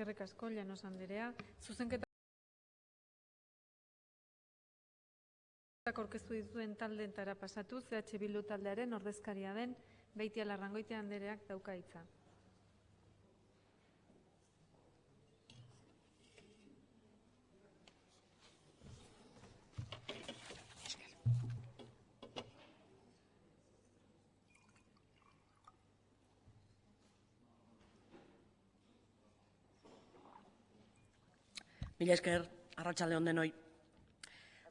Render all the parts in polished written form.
Eskerrik asko, Llanos andrea. Zuzenketak aurkeztu dituen taldeetara pasatuz, EH Bildu taldearen ordezkaria den Beitialarrangoitia andreak dauka hitza. Mila esker, arratsalde on denoi.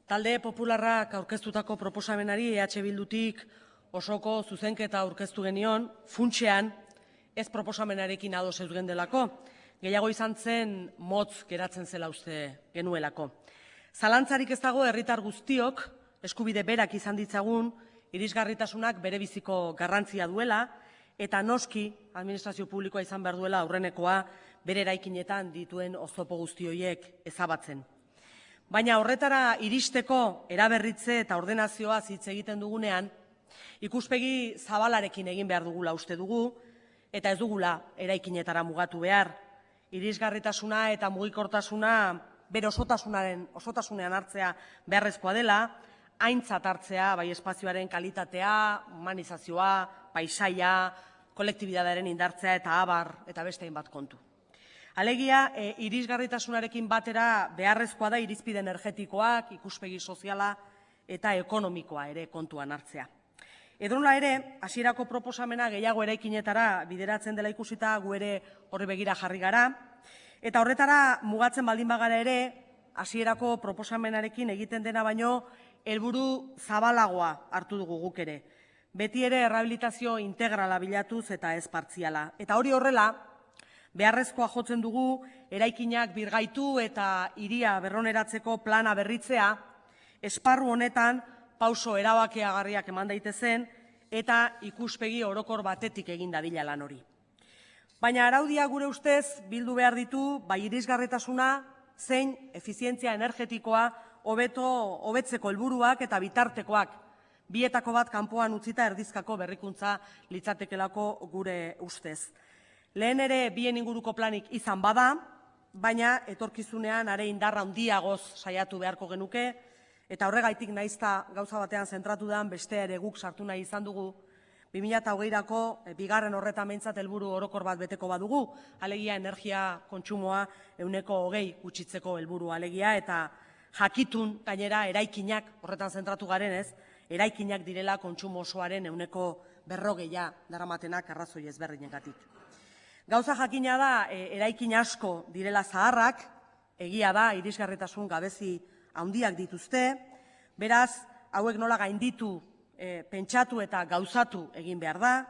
Talde popularrak aurkeztutako proposamenari EH Bildutik osoko zuzenketa aurkeztu genion, funtsean ez proposamenarekin ados ez gendelako, gehiago izan zen motz geratzen zela uste genuelako. Zalantzarik ez dago herritar guztiok eskubide berak izan ditzagun, irisgarritasunak berebiziko garrantzia duela, eta noski administrazio publikoa izan behar duela aurrenekoa bere eraikinetan dituen oztopo guzti horiek ezabatzen. Baina horretara iristeko eraberritze eta ordenazioa hitz egiten dugunean, ikuspegi zabalarekin egin behar dugula uste dugu, eta ez dugula eraikinetara mugatu behar. Irisgarritasuna eta mugikortasuna bere osotasunean hartzea beharrezkoa dela, aintzat hartzea bai espazioaren kalitatea, humanizazioa, paisaia, kolektibidadearen indartzea eta abar eta beste hainbat kontu. Alegia, irisgarritasunarekin batera beharrezkoa da irizpide energetikoak, ikuspegi soziala eta ekonomikoa ere kontuan hartzea. Edonola ere, hasierako proposamena gehiago eraikinetara bideratzen dela ikusita gu ere horri begira jarri gara, eta horretara mugatzen baldin bagara ere, hasierako proposamenarekin egiten dena baino helburu zabalagoa hartu dugu guk ere. Beti ere errehabilitazio integrala bilatuz eta ez partziala. Eta hori horrela, beharrezkoa jotzen dugu eraikinak birgaitu eta hiria berroneratzeko plana berritzea, esparru honetan pauso erabakiagarriak eman daitezen eta ikuspegi orokor batetik egin dadila lan hori. Baina araudia gure ustez bildu behar ditu bai irisgarritasuna zein efizientzia energetikoa hobetzeko helburuak eta bitartekoak, bietako bat kanpoan utzita erdizkako berrikuntza litzatekelako gure ustez. Lehen ere bien inguruko planik izan bada, baina etorkizunean are indarra handiagoz saiatu beharko genuke, eta horregaitik naizta gauza batean zentratu den beste ere guk sartu nahi izan dugu, 2020ko bigarren horretan behintzat helburu orokor bat beteko badugu, alegia energia kontsumoa 20% gutxitzeko helburu alegia, eta jakitun gainera eraikinak horretan zentratu garenez, eraikinak direla kontsumo osoaren 40% daramatenak arrazoi ezberdinengatik. Gauza jakina da, eraikin asko direla zaharrak, egia da, irisgarritasun gabezi handiak dituzte, beraz, hauek nola gainditu, pentsatu eta gauzatu egin behar da,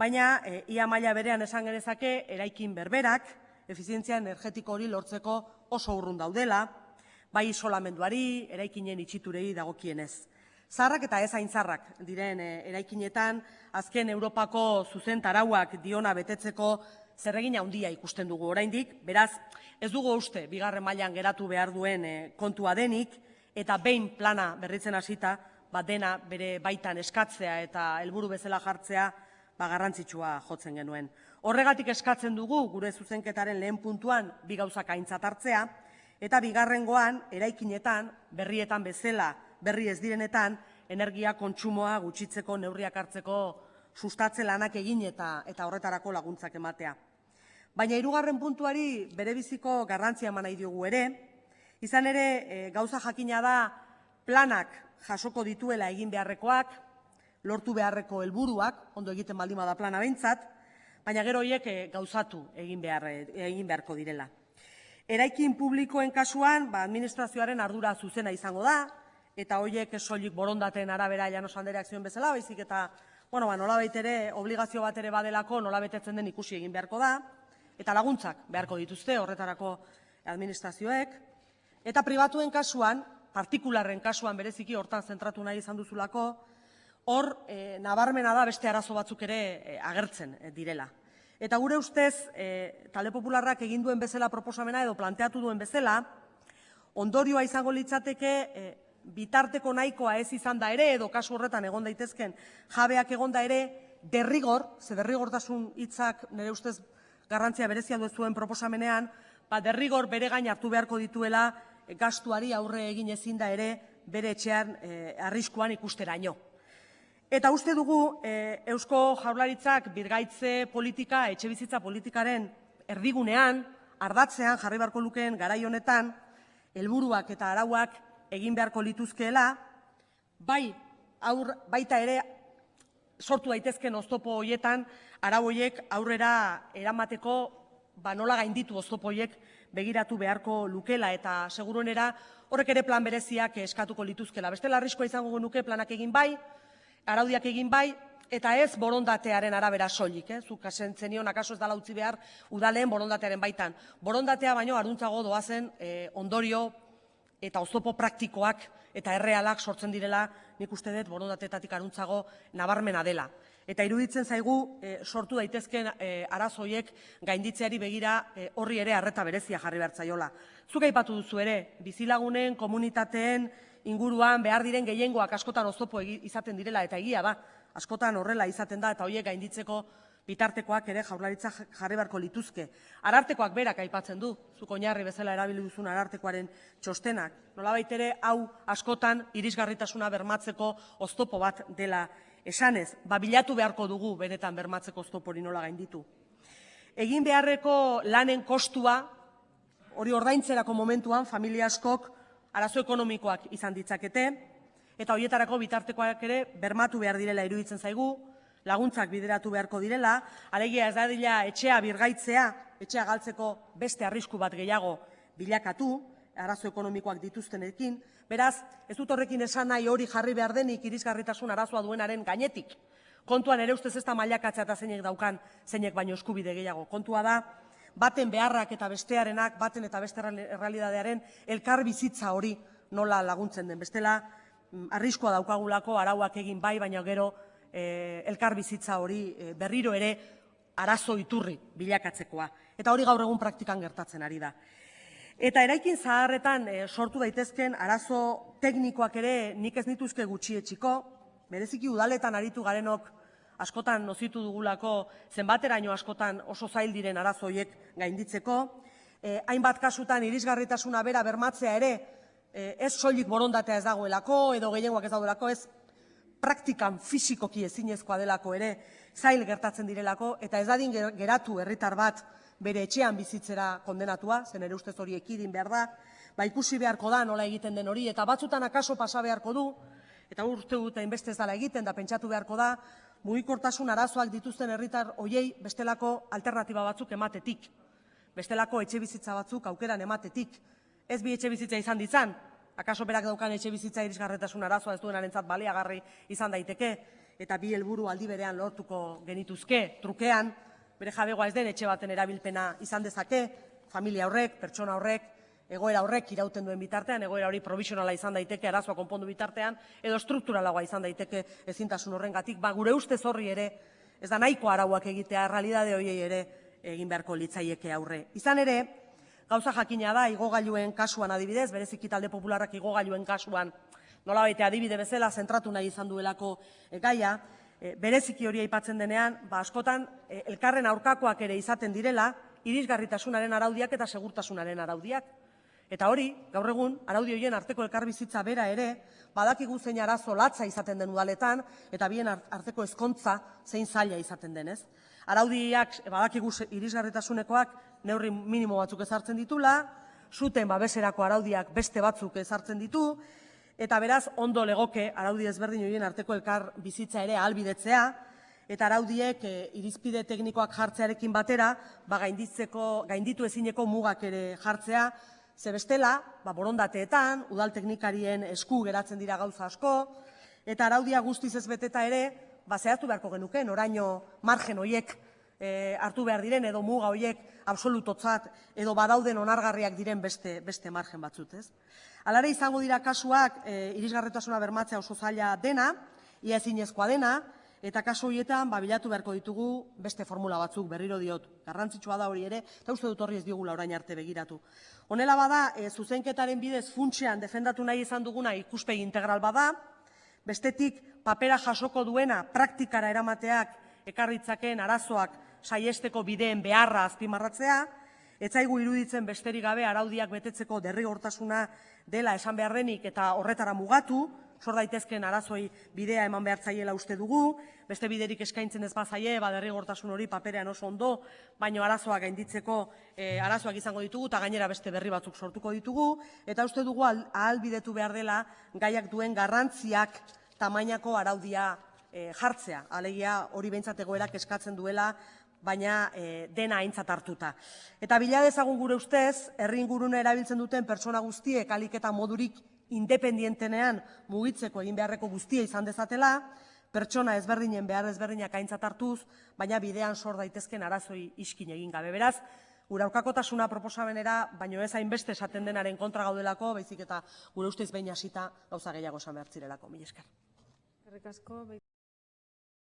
baina ia maila berean esan genezake eraikin berberak, efizientzia energetiko hori lortzeko oso urrun daudela, bai isolamenduari, eraikinen itxiturei dagokienez. Zaharrak eta ez hain zaharrak diren eraikinetan, azken Europako zuzentarauak diona betetzeko zerregin handia ikusten dugu oraindik, beraz, ez dugu uste bigarren mailan geratu behar duen kontua denik, eta behin plana berritzen hasita, dena bere baitan eskatzea eta helburu bezala jartzea garrantzitsua jotzen genuen. Horregatik eskatzen dugu gure zuzenketaren lehen puntuan bi gauzak aintzat hartzea, eta bigarrengoan eraikinetan, berrietan bezala, berri ez direnetan, energia kontsumoa gutxitzeko neurriak hartzeko sustatze lanak egin eta horretarako laguntzak ematea. Baina hirugarren puntuari berebiziko garrantzia eman nahi diogu ere, izan ere gauza jakina da planak jasoko dituela egin beharrekoak, lortu beharreko helburuak, ondo egiten baldin bada plana behintzat, baina gero horiek gauzatu egin beharko direla. Eraikin publikoen kasuan, administrazioaren ardura zuzena izango da, eta horiek soilik borondateen arabera Llanos andreak zioen bezala, baizik eta nolabait ere obligazio bat ere badelako nola betetzen den ikusi egin beharko da, eta laguntzak beharko dituzte horretarako administrazioek, eta pribatuen kasuan, partikularren kasuan bereziki hortan zentratu nahi izan duzulako, hor nabarmena da beste arazo batzuk ere agertzen direla. Eta gure ustez, talde popularrak egin duen bezala proposamena edo planteatu duen bezala, ondorioa izango litzateke bitarteko nahikoa ez izan da ere, edo kasu horretan egon daitezken jabeak egon da ere, derrigortasun hitzak nire ustez garrantzia berezia duen proposamenean, derrigor bere gain hartu beharko dituela gastuari aurre egin ezin da ere bere etxean arriskuan ikusteraino. Eta uste dugu Eusko Jaurlaritzak birgaitze politika, etxebizitza politikaren erdigunean, ardatzean jarri beharko lukeen garai honetan, helburuak eta arauak egin beharko lituzkeela, baita ere sortu daitezken oztopo horietan, arau horiek aurrera eramateko nola gainditu oztopo horiek begiratu beharko lukela eta seguruenera horrek ere plan bereziak eskatuko lituzkela. Bestela arriskua izango genuke planak egin bai, araudiak egin bai, eta ez borondatearen arabera soilik. Zuk zenion akaso ez dala utzi behar udaleen borondatearen baitan. Borondatea baino aruntzago doazen ondorio eta oztopo praktikoak eta errealak sortzen direla, nik uste dut borondateetatik aruntzago nabarmena dela. Eta iruditzen zaigu sortu daitezken arazoiek gainditzeari begira horri ere arreta berezia jarri behar zaiola. Zuk aipatu duzu ere, bizilagunen, komunitateen inguruan behar diren gehiengoak askotan oztopo izaten direla, eta egia da, askotan horrela izaten da, eta horiek gainditzeko bitartekoak ere Jaurlaritza jarri beharko lituzke. Arartekoak berak aipatzen du, zuk oinarri bezala erabili duzun arartekoaren txostenak. Nolabait ere hau askotan irisgarritasuna bermatzeko oztopo bat dela esanez, bilatu beharko dugu benetan bermatzeko oztopori nola gainditu. Egin beharreko lanen kostua, hori ordaintzerako momentuan, familia askok arazo ekonomikoak izan ditzakete, eta horietarako bitartekoak ere bermatu behar direla iruditzen zaigu, laguntzak bideratu beharko direla, alegia ez dadila etxea birgaitzea, etxea galtzeko beste arrisku bat gehiago bilakatu, arazo ekonomikoak dituztenekin. Beraz, ez dut horrekin esan nahi hori jarri behar denik irisgarritasun arazoa duenaren gainetik. Kontuan ere ustez ez da mailakatzea eta zeinek daukan, zeinek baino eskubide gehiago. Kontua da, baten beharrak eta bestearenak, baten eta beste errealitatearen elkar bizitza hori nola laguntzen den. Bestela, arriskua daukagulako arauak egin bai, baina gero elkar bizitza hori berriro ere arazo iturri bilakatzekoa. Eta hori gaur egun praktikan gertatzen ari da. Eta eraikin zaharretan sortu daitezken arazo teknikoak ere nik ez nituzke gutxietxiko, bereziki udaletan aritu garenok askotan nozitu dugulako zenbateraino askotan oso zail diren arazo horiek gainditzeko, hainbat kasutan irisgarritasuna bera bermatzea ere ez soilik borondatea ez dagoelako edo gehiengoak ez daudelako, ez praktikan fisikoki ezinezkoa delako ere zail gertatzen direlako, eta ez dadin geratu herritar bat bere etxean bizitzera kondenatua, zen ere ustez hori ekidin behar da, ikusi beharko da nola egiten den hori, eta batzutan akaso pasa beharko du, eta uste dut hainbeste ez dela egiten da pentsatu beharko da, mugikortasun arazoak dituzten herritar hoiei bestelako alternatiba batzuk ematetik, bestelako etxe bizitza batzuk aukeran ematetik, ez bi etxe bizitza izan ditzan, akaso berak daukan etxe bizitza irisgarritasun arazoa ez duenarentzat baliagarri izan daiteke, eta bi helburu aldi berean lortuko genituzke, trukean, bere jabegoa ez den etxe baten erabilpena izan dezake, familia horrek, pertsona horrek, egoera horrek irauten duen bitartean, egoera hori provisionala izan daiteke, arazoa konpondu bitartean, edo strukturalagoa izan daiteke ezintasun horrengatik, gure ustez horri ere, ez da nahiko arauak egitea, realidade horiei ere egin beharko litzaieke aurre. Izan ere, gauza jakina da, igogailuen kasuan adibidez, bereziki talde popularrak igogailuen kasuan, nolabait adibide bezala zentratu nahi izan duelako gaia, bereziki hori aipatzen denean, askotan elkarren aurkakoak ere izaten direla, irisgarritasunaren araudiak eta segurtasunaren araudiak. Eta hori, gaur egun, araudi horien arteko elkarbizitza bera ere, badakigu zein arazo latza izaten den udaletan, eta bien arteko ezkontza zein zaila izaten denez. Araudiak badakigu irisgarritasunekoak neurri minimo batzuk ezartzen ditula, zuten babeserako araudiak beste batzuk ezartzen ditu, eta beraz ondo legoke araudi ezberdin horien arteko elkar bizitza ere ahalbidetzea, eta araudiek irizpide teknikoak jartzearekin batera, gainditu ezineko mugak ere jartzea, ze bestela, borondateetan, udal teknikarien esku geratzen dira gauza asko, eta araudia guztiz ez beteta ere, zehaztu beharko genuke, noraino margen horiek hartu behar diren, edo muga horiek absolutotzat, edo badauden onargarriak diren beste margen batzut, ez? Alare izango dira kasuak irisgarritasuna bermatzea oso zaila dena, ia ezinezkoa dena, eta kasu horietan bilatu beharko ditugu beste formula batzuk, berriro diot, garrantzitsua da hori ere, eta uste dut horri ez digula orain arte begiratu. Honela bada, zuzenketaren bidez funtsean defendatu nahi izan duguna ikuspegi integral bada, bestetik papera jasoko duena praktikara eramateak ekarritzakeen arazoak saiesteko bideen beharra azpimarratzea, Ez zaigu iruditzen besterik gabe araudiak betetzeko derrigortasuna dela esan behar denik eta horretara mugatu, sor daitezkeen arazoi bidea eman behar zaiela uste dugu, beste biderik eskaintzen ez bazaie, derrigortasun hori paperean oso ondo, baino arazoak gainditzeko arazoak izango ditugu eta gainera beste berri batzuk sortuko ditugu, eta uste dugu ahalbidetu behar dela gaiak duen garrantziak tamainako araudia jartzea, alegia hori behintzat egoerak eskatzen duela, baina dena aintzat hartuta. Eta bila dezagun gure ustez, herri ingurune erabiltzen duten pertsona guztiek ahalik eta modurik independientenean mugitzeko egin beharreko guztia izan dezatela, pertsona ezberdinen behar ezberdinak aintzat hartuz, baina bidean sor daitezken arazoi iskin egin gabe. Beraz, gure aurkakotasuna proposamenera, baino ez hainbeste esaten denaren kontra gaudelako, baizik eta gure ustez behin hasita gauza gehiago esan behar zirelako. Mila esker. Eskerrik asko.